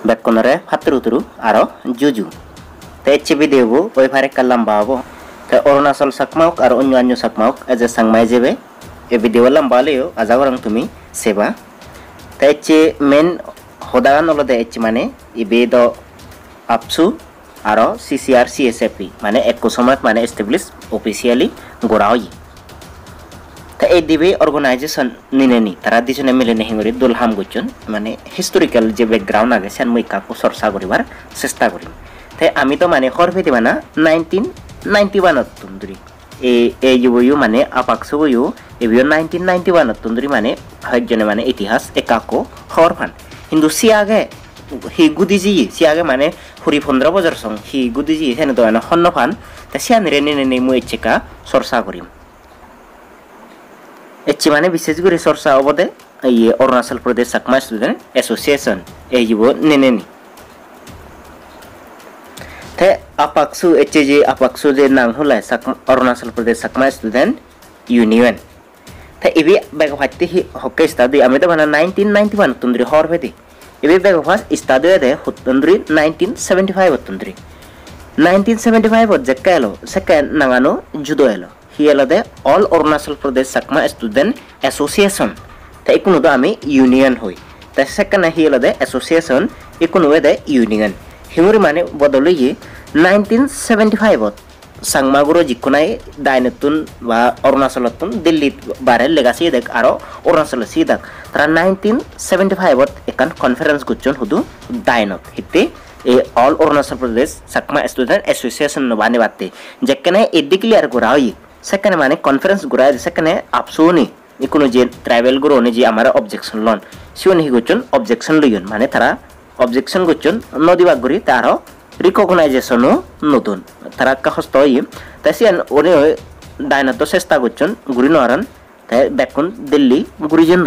बेक्कोनरे फात्रुतुरु आरो जुजु ते एचबी देवो ओइ फारे कलम्बावो ते अरुणाचल सकमाउक आरो अन्य सकमाउक एजे सांगमाय जेबे ए भिडिओ लम्बालेयो आजागरं तुमी सेबा ते एचे मेन होदागान नलदे एचे माने इबे द आपसु आरो सीसीआर सीएसएफपी माने एको समयत माने एस्टेब्लिश ऑफिशियली गोराई ते ए दिबे ऑर्गेनाइजेशन निनेनी तारा दिसने मिलेने हिंगरि दुलहाम गुचन माने हिस्टोरिकल जे बैकग्राउंड आगे सान मुइका को सरसा गरिबार चेष्टा करिम ते आमी तो माने खरफेति माना 1991 तुंदुरी ए युबयु माने आपाक्सुबयु एबियो 1991 तुंदुरी माने हजने माने इतिहास एकाको खरफान हिंदू सियागे हि गुदिजी सियागे माने हुरी 15 बजर सं हि गुदिजी हेने तो माने हन्नफान ते सियानिरे निनेने मुइचेका सरसा करिम एची माने विशेष करे सरसा अबदे ये अरुणाचल प्रदेश सकमा स्टूडेंट एसोसिएशन ए युबो नेनेनी ते आपाक्सु एचजे आपाक्सु जे नांग होलाय अरुणाचल प्रदेश सकमा स्टूडेंट यूनियन ते इबे बेग फाति हि हके स्टाडी आमे तो माने 1991 तुंद्री हरफेति इबे बेग फास स्टाडी दे तुंद्री 1975 तुंद्री 1975 जक्कालो second Nagano जुदोएलो हियलदे all Arunachal Pradesh Chakma student association ते इकुनु तो आमी यूनियन होई ते सेकेंड हियलदे एसोसिएशन इकुनु दे यूनियन हिमुरी माने बदलै 1975 सांगमागुरो जिकुनाय दायनतुन बा अरुणाचलतुन दिल्ली बारे लेगासी देख आरो अरुणाचल सिदाक तरा 1975 एकान कॉन्फ्रेंस गुचन हुदु दायनत हिते ए all Arunachal Pradesh Chakma student association no बाने बाते जेकने ए डिक्लेयर गुराई सेकंड माने कॉन्फ्रेंस गुराय सेकंड आपसोनी इकुनो जे ट्राइबल गुरोने जे हमारा ऑब्जेक्शन लोन सियोन हि गुचन ऑब्जेक्शन लयन माने तारा ऑब्जेक्शन गुचन नदिबा गुरी तारो रिकॉग्नाइजेशन नतुन तारा का हस्तय तसियान ओने दायनतो चेष्टा गुचन गुरी नरन ते बेकुन दिल्ली गुरिजन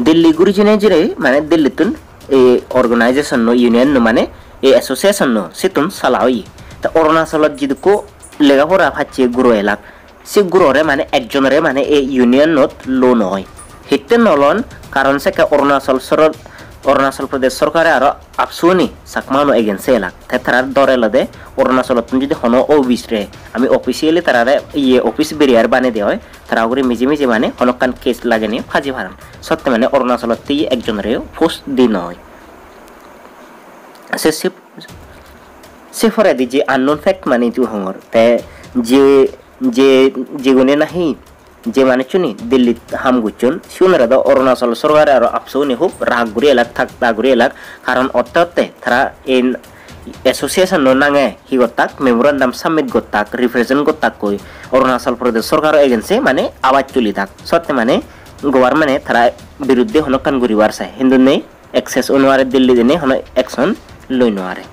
दिल्ली गुरिजने जिरे माने दिल्लीतुन ए ऑर्गेनाइजेशन नो यूनियन नो माने ए एसोसिएशन नो सितुन सलावई त अरुणाचल जिदको लेगाफोरा फाचे गुरु एलाक सि गुरुरे माने एकजनरे माने ए यूनियन नोट लोन होय हिते नलन कारण से के अरुणाचल प्रदेश सरकार आरो आपसुनी सकमानो एजेंसी एलाक थेथरा दरेलदे अरुणाचल तुन जदि हनो ऑफिस रे आमी ऑफिशियली तारारे ये ऑफिस बेरियार बाने दे होय तारागुरी मिजि मिजि माने हनकान केस लागेनि फाजि भारान सत्य माने अरुणाचल ति एकजनरे पोस्ट दिन होय से सिफरे दी जे अननोन फैक्ट माने तु हंगर ते जे गुने नहीं जे माने चुनी दिल्ली हाम गुचुन सुनरा द अरुणाचल सरकार आरो आपसोनी हुब राग गुरियला थाक गुरियला कारण अत्तते थरा इन एसोसिएशन नो नांगे हि गताक मेमोरेंडम सबमिट गताक रिप्रेजेंट गताक कोई अरुणाचल प्रदेश सरकार एजेंसी माने आवाज चुली थाक सत्य माने गवर्नमेंट थरा विरुद्धे हनकान गुरिवार साय हिंदु ने एक्सेस उनवारे दिल्ली देने हन एक्शन लइनवारे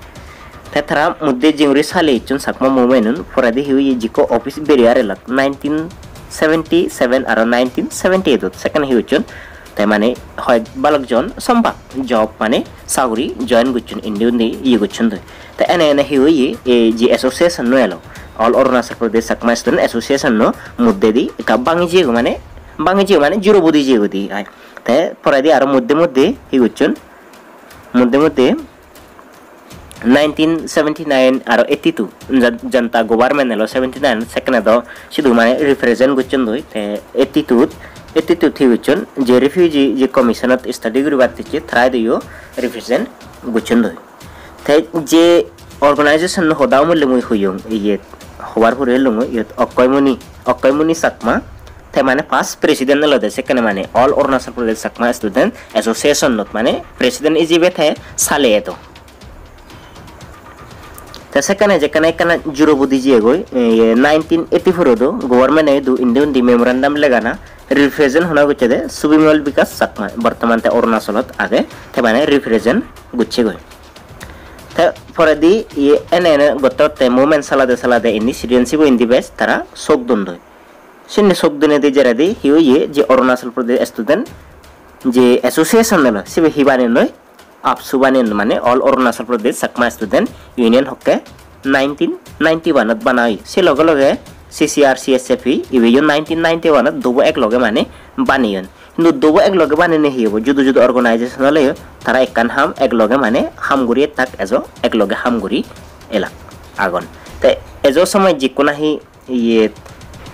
थरा मुद्दे जिंगरी साले चुन सकमा मूवमेंट फरादि हुई जिको ऑफिस बेरियार लक 1977 आरो 1978 सेकंड हुई चुन ते माने হয় बालक जन संबा जॉब माने सागरी जॉइन गुचुन इंडियन नि ये गुचुन ते एने हुई ए जी एसोसिएशन नो एलो ऑल अरुणाचल प्रदेश सकमा स्टूडेंट एसोसिएशन नो मुद्दे दी का बांगी जे माने जीरो बुदी जे गुदी ते फरादि आरो मुद्दे हि गुचुन मुद्दे 1979 आरो 82 जनता गवर्नमेंट एलो 79 सेकंड दो सिदु माने रिप्रेजेंट गुचन दोय ते 82 थि गुचन जे रिफ्यूजी जे कमिशनत स्टडी गुरबात तिचे थ्राय दियो रिप्रेजेंट गुचन दोय ते जे ऑर्गेनाइजेशन न होदाव मुले मुय होयो ये हवार पुरे लंगो ये अकयमुनि सकमा ते माने पास प्रेसिडेंट ल दे सेकंड माने all Arunachal Pradesh Chakma student association note माने प्रेसिडेंट इजिबे थे साले तो सेकंड जेकने कना जीरो बुदी जे गय 1984 दो गवर्नमेंट ए दु इंडियन दि मेमोरेंडम लेगाना रिप्रेजेंट होना गुचे दे सुबिमल विकास सकमा वर्तमान ते अरुणाचलत आगे ते माने रिप्रेजेंट गुचे गय ते फरदि ये एने गतते मूवमेंट सालादे इनि सिडेंसिबो इन दि बेस्ट तारा सोक दन्दय सिने सोक दने दि जेरादि हियो ये जे अरुणाचल प्रदेश स्टूडेंट जे एसोसिएशन नल सिबे हिबाने नय आपसुबाने माने all Arunachal Pradesh Chakma student union हके 1991 बनाई से लगे सीसीआर सीएसएफपी इबे 1991 दुबो एक लगे माने बानियन কিন্তু দবো এক লগে বানাইনে হিব যুদু যুদু অর্গানাইজেশন হলে তারা একখান হাম এক লগে মানে হামগুড়ি তাক এজো এক লগে হামগুড়ি এলাক আগন তে এজো সময় যিকোনো হি ইয়ে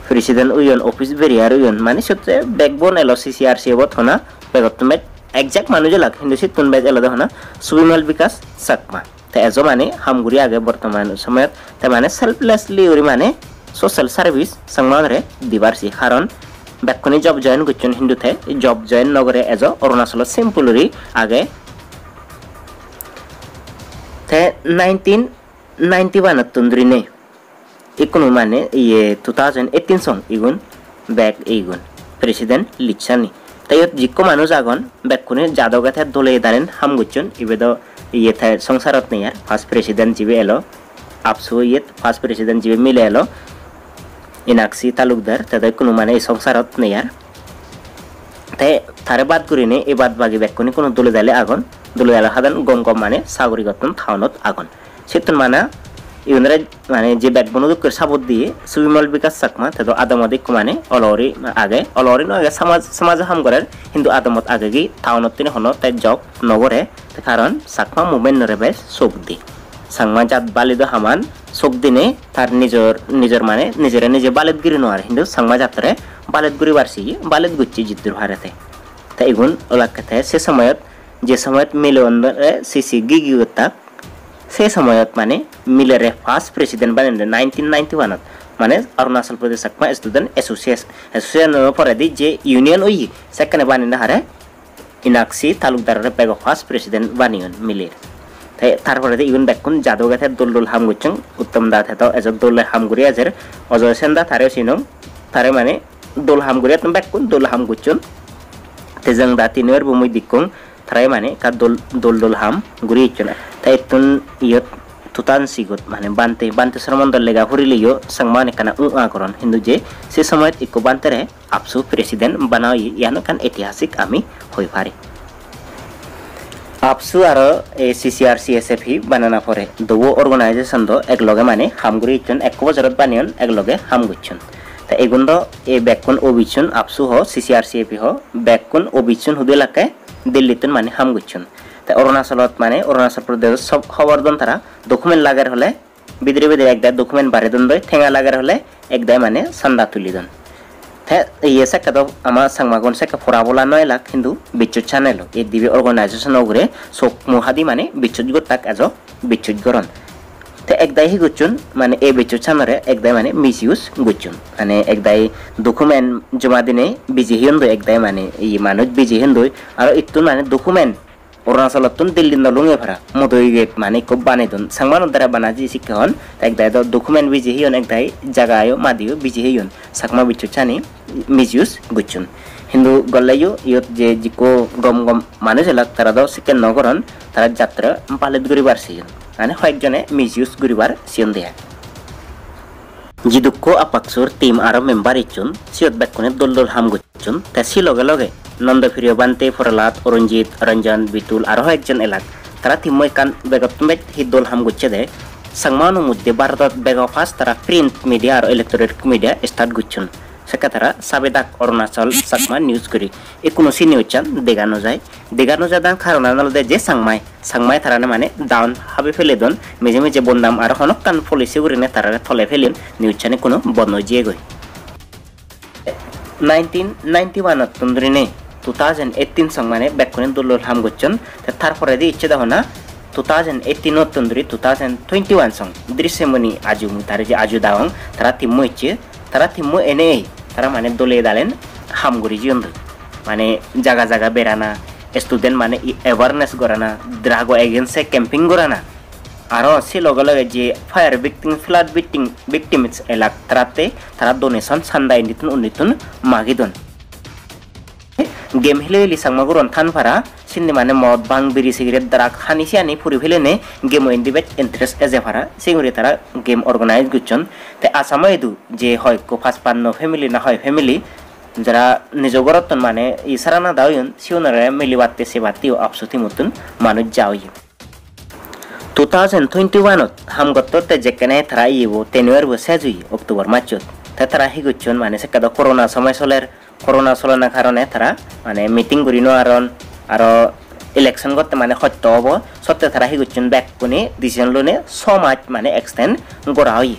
প্রেসিডেন্ট উইয়ন অফিস বেরিয়ার উইয়ন মানে সত্যি ব্যাকবোন এলো সিসিআরসি বত হনা বেগতমেট একজাক্ট মানুষ লাগ হিন্দু সিতুন বেজ এলাদা হনা সুবিমল বিকাশ সাকমা তে এজো মানে হামগুড়ি আগে বর্তমান সময়ত তে মানে সেলফলেসলি উরি মানে সোশ্যাল সার্ভিস সংমানরে দিবারসি কারণ ব্যাকনি জব জয়েন করছেন হিন্দুতে জব জয়েন নগরে এজো অরুণাচল সিম্পলরি আগে তে 1991 তুন্দ্রিনে ইকুন মানে ইয়ে 2018 সং ইগুন ব্যাক ইগুন প্রেসিডেন্ট লিচানি তাই জিক্কো মানুষ আগন ব্যাকনি জাদগাথে দলে দারেন হাম গুচ্ছন ইবেদ ইয়ে থাই সংসারত নেয়ার ফার্স্ট প্রেসিডেন্ট জিবে এলো আপসু ইয়ে ফার্স্ট প্রেসিডেন্ট জিবে মিলে এলো ইনাক্সি তালুকদার তাদের কোনো মানে এই সংসারত নেয়ার তাই তারে বাদ করিনে এই বাদ বাকি ব্যাকনি কোনো দলে দালে আগন দলে দালে হাদান গম গম মানে সাগরি গতন থাউনত আগন সেতুন মানে ইউনরে মানে যে ব্যাকবন দুঃখের সাবত দিয়ে সুবিমল বিকাশ সাকমা তাদের আদমদিক মানে অলরি আগে অলরি নয় সমাজ হাম করার কিন্তু আদমত আগে গিয়ে থাউনত তিনি হন তাই জব নগরে কারণ সাকমা মুভমেন্ট নরে বেশ চোখ দি সাংমা জাত বালিদ হামান চোখ দিনে তার নিজের মানে নিজে বালিদগিরি নোয়ার কিন্তু সাংমা জাতরে বালিদগুড়ি বাড়ছি বালিদ গুচ্ছি জিদ্দুর ভারতে তাই এগুন ওলাকাতে সে সময়ত যে সময়ত মিলরে সিসি গিগি তাক সেই সময়ত মানে মিলরে ফার্স্ট প্রেসিডেন্ট বানেন 1991 মানে অরুণাচল প্রদেশ সাকমা স্টুডেন্ট এসোসিয়েশন পরে দি যে ইউনিয়ন ওই সেখানে বানিয়ে হারে ইনাক্সি তালুকদারের পেগ ফার্স্ট প্রেসিডেন্ট বানিয়ন মিলের তাই তারপরে ইউন ব্যাকুন জাদুগাথে দোল হাম গুচ্ছং উত্তম দা থেতো এজক দোল হামগুড়ি আজের অজয় সেন দা তারে সিনং তারে মানে দোল হামগুড়ি তুমি ব্যাকুন দোল হাম গুচ্ছন তেজং দা তিনের বুমুই দিকুং তারাই মানে কা দোল হাম গুড়ি ইচ্ছন তাই তুন ইয়ত তুতান সিগত মানে বানতে সরমন্দল লেগা হরিলিও সংমানে কানা আকরণ হিন্দু যে সে সময়ত ইকো বানতেরে আপসু প্রেসিডেন্ট বানাও ইয়ানো কান ঐতিহাসিক আমি হই পারে আপসু আর সিসিআরসিএসএফ হি বানানা পরে দো অর্গানাইজেশন দো এক লগে মানে হামগুড়ি ইচ্ছন এক বছরত বানিয়ন এক লগে হাম গুচ্ছন তা এগুন দো এ ব্যাকুন ওবিছন আপসু হ সিসিআরসিএফ হ ব্যাকুন ওবিছন হুদে লাকে দিল্লিতে মানে হাম গুচ্ছন তা অরুণাচলত মানে অরুণাচল প্রদেশ সব খবরদন তারা ডকুমেন্ট লাগার হলে বিদ্রে একদায় ডকুমেন্ট বাড়ে দন দই ঠেঙা লাগার হলে একদায় মানে সান্দা তুলি দন ইয়ে সেকা তো আমার সাংমাগন সেকা ফরাবলা 9 লাখ কিন্তু বিচ্ছুত চ্যানেল এই দিবি অর্গানাইজেশন ওগরে sok মুহাদি মানে বিচ্ছুত গতাক এজো বিচ্ছুত গরন তে একদাই হি গুচ্ছুন মানে এই বিচ্ছুত চ্যানেলে একদাই মানে মিসইউজ গুচ্ছুন মানে একদাই ডকুমেন্ট জমা দিনে বিজি হিন্দু একদাই মানে এই মানুষ বিজি হিন্দু আর ইতুন মানে ডকুমেন্ট অরুণাচলতন দিল্লি নলুঙে ভরা মদই গেট মানে খুব বানাই দন সাংমান দ্বারা বানাজি শিক্ষা হন একদাই তো ডকুমেন্ট বিজি হিয়ন একদাই জায়গায় মাদিও বিজি হিয়ন সাকমা বিচ্ছুত চানি মিসইউজ গুচ্ছুন হিন্দু গল্লাইও ইয়ত যে জিকো গম মানুষ এলাক তারা তো শিক্ষা নগরন তারা যাত্রা পালিত গরিবার সিজন মানে কয়েকজনে মিসইউজ গরিবার সিয়ন দেয়া জিদুক্কো আপাকসুর টিম আর মেম্বার ইচ্ছুন সিয়ত ব্যাকুনে দোল হাম গুচ্ছুন তা সি লগে লগে নন্দফিরিয় বান্তে ফরলাত অরঞ্জিত রঞ্জন বিতুল আরো একজন এলাক তারা তিমই কান বেগতমেট হি দোল হাম গুচ্ছে দেয় সংমানো মধ্যে ভারতত বেগ ফার্স্ট তারা প্রিন্ট মিডিয়া আর ইলেকট্রনিক মিডিয়া স্টার্ট গুচ্ছুন সেকা তারা সাবেদাক অরুণাচল সাকমা নিউজ করি এ কোনো সি নিউজ চান দেখানো যায় দান কারণ আনলদে যে সাংমাই তারানে মানে ডাউন হাবে ফেলে দন মেজে মেজে বন্দাম আর হনক কান পলিসি উড়িনে তারা থলে ফেলেন নিউজ চানে কোনো বন্ধ জিয়ে গই 1991 তুন্দ্রিনে 2018 সং মানে ব্যাকুনে দোল হাম গুচ্ছন তারপরে দি ইচ্ছে দেখো না 2018 তুন্দ্রি 2021 সং দৃশ্যমনি আজু তারে যে আজু দাওয়াং তারা তিম্মু ইচ্ছে তারা তিম্মু এনে তারা মানে দলে দালেন হামগুড়ি জিয়ন মানে জায়গা বেড়ানা স্টুডেন্ট মানে অ্যাওয়ারনেস করানা ড্রাগ এগেন্সে ক্যাম্পিং করানা আর সে লগে লগে যে ফায়ার ভিক্টিম ফ্লাড ভিক্টিমস এলাক তারা ডোনেশন সান্দা ইন্দিতুন উন্নিতুন মাগিদন गेम हेले सांगमागुरन थानफारा सिन्नि माने मद बांग बिरि सिगारेट द्राग हानिसि आनि फुरि फेलेने गेम इन्डिबेट इंटरेस्ट एजेफारा सिंगुरि तारा गेम ऑर्गेनाइज गुचन ते आसाम एदु जे হয় কো ফাস পান্ন ফ্যামিলি না হয় ফ্যামিলি যারা নিজগরতন মানে ইসারানা দাওয়ন সিওনারে মিলিবাতে সেবাতিও আপসুতি মতন মানুষ যাওই 2021 হামগত তে যেখানে তারা ইবো তেনুয়ার বসে জুই অক্টোবর মাসত তে তারা হিগুচন মানে সেকাদা করোনা সময় চলের করোনা চলনা কারণে তারা মানে মিটিং করিনো আর ইলেকশন করতে মানে সত্য হব সত্য তারা হি গুচ্ছন ব্যাক কোনি ডিসিশন লোনে সমাজ মানে এক্সটেন্ড করা হয়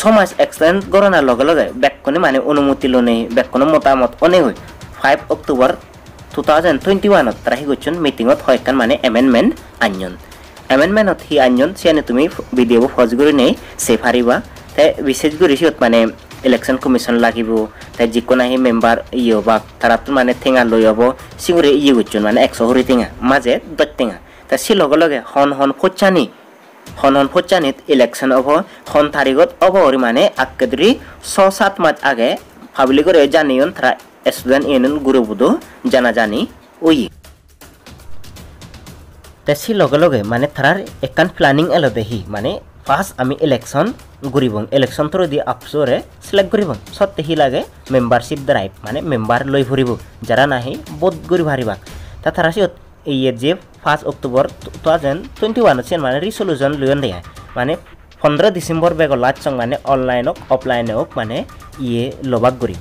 সমাজ এক্সটেন্ড করানোর লগে লগে ব্যাক কোনি মানে অনুমতি লোনে ব্যাক কোনো মতামত অনেক হয় 5 অক্টোবর 2021 তারা হি গুচ্ছন মিটিংত হয় কান মানে এমেন্ডমেন্ট আনয়ন এমেন্ডমেন্টত হি আনয়ন সিয়ানে তুমি ভিডিও ফজ করে নেই সে পারিবা তাই বিশেষ করে সিত মানে ইলেকশন কমিশন লাগিব তাই যিকোনো হি মেম্বার ইয়ে বা তারা মানে ঠেঙা লৈ হব সিগুরে ইয়ে গুচ্ছন মানে 100 হরি ঠেঙা মাঝে 10 ঠেঙা তা সি লগে লগে হন ফচানিত ইলেকশন হব হন তারিখত হব মানে আকেদরি 6-7 মাস আগে পাবলিক করে জানিয়ন তারা স্টুডেন্ট ইউনিয়ন গুরুবুদো জানা জানি ওই তা সি লগে লগে মানে তারার একান প্ল্যানিং এলো দেহি মানে ফার্স্ট আমি ইলেকশন ঘুরিবং ইলেকশন থ্রু দি আপসরে সিলেক্ট করিবং সত্যি হি লাগে মেম্বারশিপ ড্রাইভ মানে মেম্বার লই ফুরিব যারা নাহি বোধ করি ভারিবা তা তারা সিত এই যে 5 অক্টোবর 2021 সেন মানে রিসলিউশন লইন দেয় মানে 15 ডিসেম্বর বেগ লাস্ট সং মানে অনলাইন হোক অফলাইন হোক মানে ইয়ে লবাক করি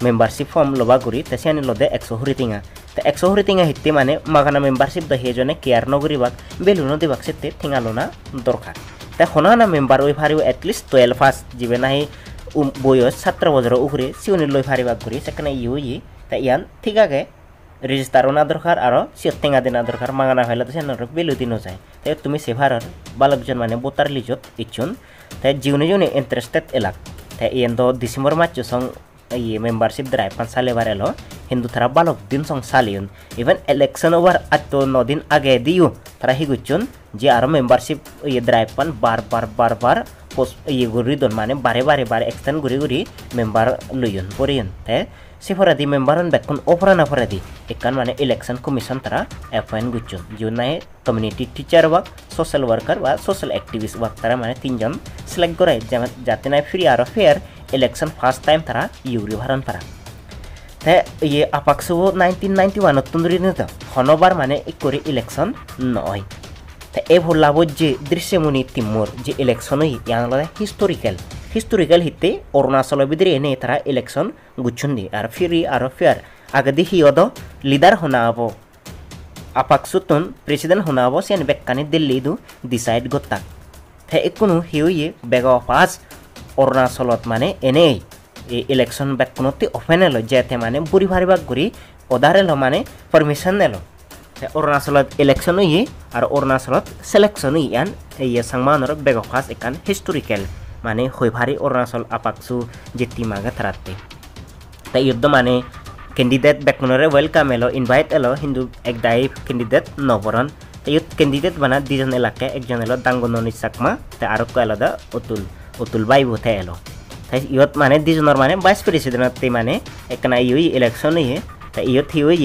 মেম্বারশিপ ফর্ম লবাক করি তা সিয়ানি লদে 100 হরি টিঙা তা 100 হরি টিঙা হিতে মানে মাগানা মেম্বারশিপ দে হেজনে কেয়ার নগরিবাক বেলুনো দিবাক সেতে টিঙালোনা দরকার তা হনানা মেম্বার ওই ফারিব এটলিস্ট 12 পাস জিবে নাহি বয়স 17 বছর উপরে সিউনি লই ফারিবাক করি সেখানে ইউই তা ইয়ান ঠিক আগে রেজিস্টার না দরকার আর সিয়ত টেঙা দিনা দরকার মাগানা হইলে তো সেনর বেলু দিনো যায় তাই তুমি সেভারর বালকজন মানে বোতার লিজত ইচ্ছুন তাই জিউনে ইন্টারেস্টেড এলাক তাই ইয়ান তো ডিসেম্বর মাস সং ये मेम्बारशिप ड्राइव पान साले बार एलो हिंदू थरा बालक दिन सं सालियन इवन इलेक्शन ओवर अतो 9 दिन आगे दियो थरा हि गुचुन जे आरो मेम्बारशिप ये ड्राइव पान बार पोस्ट ये गुरी दोन माने बारे एक्सटेंड गुरी मेम्बर लुयन पोरियन ते सिफरादी मेम्बरन बेकुन ओपराना फरादी एकान माने इलेक्शन कमिशन थरा अपॉइंट गुचुन जुनाय community teacher work social worker वा सोशल एक्टिविस्ट वर्क थरा माने 3 जन सिलेक्ट कराय जाते ना फ्री आरो फेयर इलेक्शन फर्स्ट टाइम थरा यूरी भरन परा ते ये अपाक्सो 1991 तुंदरी न त हनबार माने इकोरी इलेक्शन नय ते ए भोलाबो जे दृश्यमुनि तिमोर जे इलेक्शन हि यांगला हिस्टोरिकल हिते अरुणाचल बिदरे ने थरा इलेक्शन गुछुंदी आर फ्री आर फेयर आगदि हियदो लीडर होनाबो अपाक्सोतन प्रेसिडेंट होनाबो सेन बेक्कानि दिल्ली दु डिसाइड गत्ता ते इकुनु हिउये बेगो पास अरुणाचलत माने एने इलेक्शन बेक्कुनति ओपन एलो जेते माने बुरी भारिबाग गुरी ओदारेलो माने परमिशन नेलो अरुणाचलत इलेक्शन हि आर अरुणाचलत सिलेक्शन हि यान ये सांगमानर बेगो पास एकान हिस्टोरिकल माने होयभारी अरुणाचल आपाक्सु जेति मागा थराते ता युद्ध माने कैंडिडेट बेक्कुनरे वेलकम एलो इनवाइट एलो हिंदू एकदाई कैंडिडेट नबरन ता युद्ध कैंडिडेट बना दिजन एलाके एकजन एलो दांगोननि सकमा ता आरो कोलादा अतुल बाई बोथे एलो ता युद्ध माने दिजनर माने वाइस प्रेसिडेंट ते माने एकना युई इलेक्शन हि ता युद्ध हिउई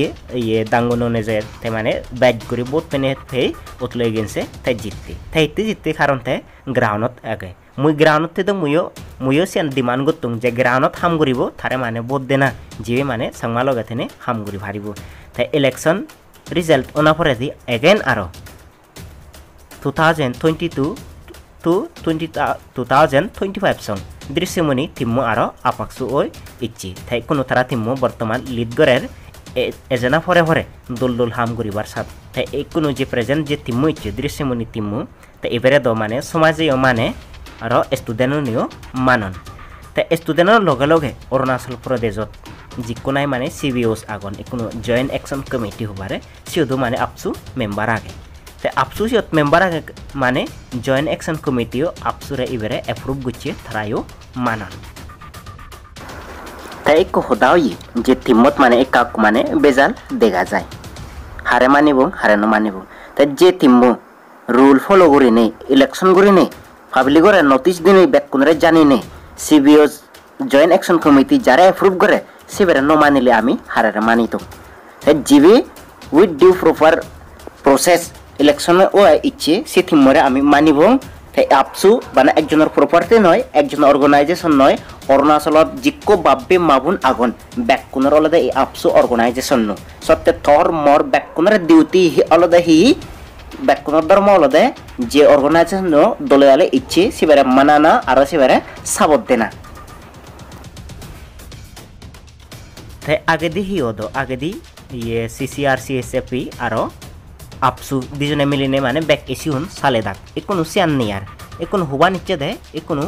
ये दांगोनने जे ते माने बैट करि बोट पेने थे अतुल एगेंसे ता जितते कारण ते ग्राउंडत आगे मुई ग्राउंड थे तो मुयो सेन डिमांड गतुं जे ग्राउंड हाम गरिबो थारे माने बोट देना जे माने सांगमा लगाथेने हाम गरि भारिबो ता इलेक्शन रिजल्ट ओना फरेदि अगेन आरो 2022 to 2025 सं दृश्यमुनि तिम्मो आरो आपाक्सु ओय इच्छि थाय कोनो थारा तिम्मो वर्तमान लीड गरेर एजना फरे दल हाम गरिबार साथ थाय कोनो जे प्रेजेंट जे तिम्मो इच्छि दृश्यमुनि तिम्मो ता एबारे द माने समाजे माने आरो स्टुडेन्टनियो मानन ता स्टुडेन्टर लगे अरुणाचल प्रदेशत जिकोनाय माने सीबीओस आगन कोनो जॉइंट एक्शन कमिटी होबारे सिदो माने आपसु मेम्बर आगे ते आपसु सियत मेम्बर आगे माने जॉइंट एक्शन कमिटीओ आपसुरे इबेरे अप्रूव गुच्छे थरायो मानन ता एक होदाई जे तिम्मत माने एकाक माने बेजाल देगा जाय हारे मानिबो हारे न मानिबो ता जे तिम्मो रूल फॉलो करिने इलेक्शन करिने पाब्लिक और नोटिस दिने बेकुनरे जानिने सीबीओस जॉइंट एक्शन कमिटी जारे अप्रूव करे सेबेरे न मानिले आमी हारे मानितो जिबि with due proper process election ओ इच्छे से थिमरे आमी मानिबो ते आपसु बाना एकजनर प्रॉपर्टी नय एकजन अर्गानाइजेशन नय अरुणाचलत जिक्को बाब्बे माबुन आगन बेकुनर अलदा ए आपसु अर्गानाइजेशन नो सत्य थर मोर बेकुनर ड्यूटी अलदा हि बेकुनर धर्म अलदा जे अर्गानाइजेशन नो दले इच्छे सेबेरे मानाना आरो सेबेरे साबत देना te agedi hiodo agedi ye CCR CSFP aro আপসু দুজনে মিলিনে মানে ব্যাক ইস্যুন সালে দাগ একোনো সিয়ান নিয়ার একোনো হুবা নিচ্ছে দে একোনো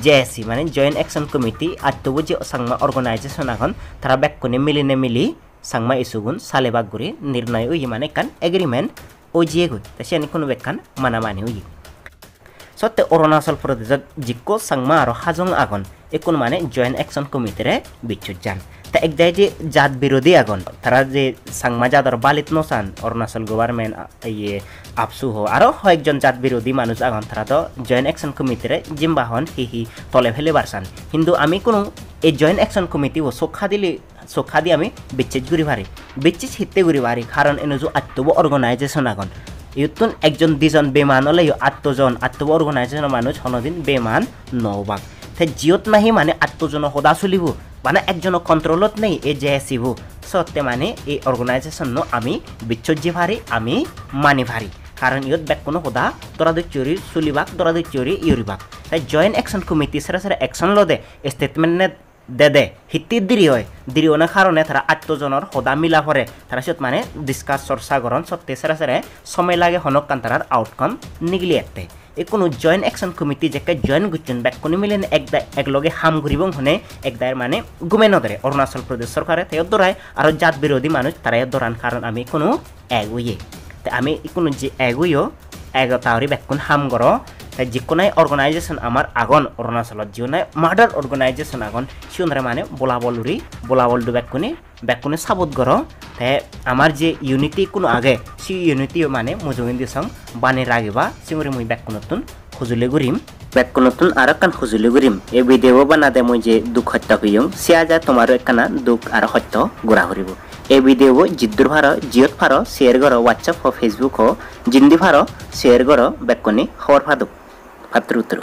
জেএসি মানে জয়েন্ট অ্যাকশন কমিটি আত্মবো যে সাংমা অর্গানাইজেশন এখন তারা ব্যাক কোনে মিলিনে মিলি সাংমা ইস্যুগুন সালে বাগ গুরি নির্ণয় উই মানে কান এগ্রিমেন্ট ও জিয়ে গই তা সিয়ানি কোনো বেকান মানামানি উই সত্য অরুণাচল প্রদেশত জিক্কো সাংমা আর হাজং আগন একোন মানে জয়েন্ট অ্যাকশন কমিটিরে বিচ্যুত যান তা একদাই যে জাত বিরোধী আগন তারা যে সাংমা জাতর বালিত নসান অরুণাচল গভর্নমেন্ট ইয়ে আপসু হো আরো কয়েকজন জাত বিরোধী মানুষ আগন তারা তো জয়েন্ট অ্যাকশন কমিটিরে জিম্বাহন হি তলে ফেলে বারসান কিন্তু আমি কোনো এই জয়েন্ট অ্যাকশন কমিটি ও সোখা দিয়ে আমি বিচ্ছেদ ঘুরি পারি বিচ্ছেদ হিতে ঘুরি পারি কারণ এনজু আত্মব অর্গানাইজেশন আগন ইউতুন একজন দুজন বেমান হলে আত্মজন আত্মব অর্গানাইজেশনের মানুষ হনদিন বেমান নবাক তে জিয়ত নাহি মানে আত্মজন সদা চলিব মানে একজন কন্ট্রোলত নেই এ জেএসিব সত্যি মানে এই অর্গানাইজেশন আমি বিচ্ছজি ভারি আমি মানি ভারি কারণ ইয়ত ব্যাক কোনো সদা দরাদ চুরি চলিবাক দরাদ চুরি ইউরিবাক তাই জয়েন্ট অ্যাকশন কমিটি সেরা সেরা অ্যাকশন লদে স্টেটমেন্ট দে হিতি দেরি হয় দেরি হওয়ার কারণে তারা আত্মজনের সদা মিলা পরে তারা সত মানে ডিসকাস চর্চা করেন সত্যি সেরা সেরা সময় লাগে হনক কান তার আউটকাম নিগলি এতে এই কোনো জয়েন্ট অ্যাকশন কমিটি যেকে জয়েন গুচ্ছেন ব্যাক কোনো মিলেন একলগে হাম ঘুরিব হনে একদায়ের মানে গুমে নদরে অরুণাচল প্রদেশ সরকারে তাই দরায় আর জাত বিরোধী মানুষ তারাই দরান কারণ আমি কোনো এগুইয়ে তাই আমি কোনো যে এগুইও তাহরি ব্যাক কোন হাম গর তাই যিকোনাই অর্গানাইজেশন আমার আগন অরুণাচলত যিকোনাই মার্ডার অর্গানাইজেশন আগন সিউনরে মানে বোলাবলডু ব্যাকুনে সাবত গর তাই আমার যে ইউনিটি কোনো আগে সি ইউনিটি মানে মজুমিন দিসং বানে রাগিবা সিংরে মুই ব্যাকুনতুন খুজুলে গুরিম ব্যাকুনতুন আর কান খুজুলে গুরিম এই ভিডিও বানাতে মুই যে দুঃখ হত্যা হইয়ং সিয়া যা তোমার একখানা দুঃখ আর হত্য গুড়া হরিব এই ভিডিও জিদ্দুর ভার জিয়ত ভার শেয়ার গর হোয়াটসঅ্যাপ ও ফেসবুক ও জিন্দি ভার শেয়ার গর ব্যাকুনি খবর ফাদুক পাত্র উত্তর